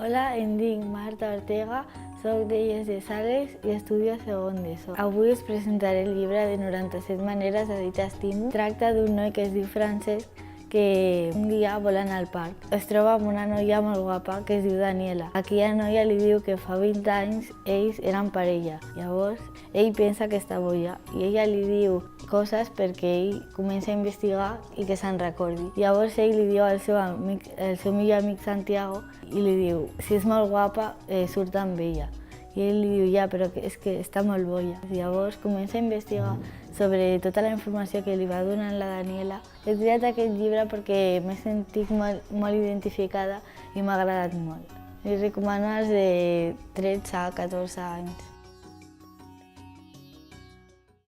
Hola, em dic Marta Ortega, soc d'Illes de Sales i estudio a segon d'ESO. Avui us presentaré el llibre de 97 maneres de dir t'estimo. Tracta d'un noi que es diu Francesc que un dia vol anar al parc. Es troba amb una noia molt guapa que es diu Daniela. Aquella noia li diu que fa 20 anys ells eren parella. Llavors ell pensa que està boja i ella li diu coses perquè ell comença a investigar i que se'n recordi. Llavors ell li diu al seu millor amic Santiago i li diu si és molt guapa surt amb ella. I ell li diu ja, però és que està molt boja. Llavors comença a investigar sobre tota la informació que li va donant la Daniela. He triat aquest llibre perquè m'he sentit molt identificada i m'ha agradat molt. Li recomano als de 13 a 14 anys.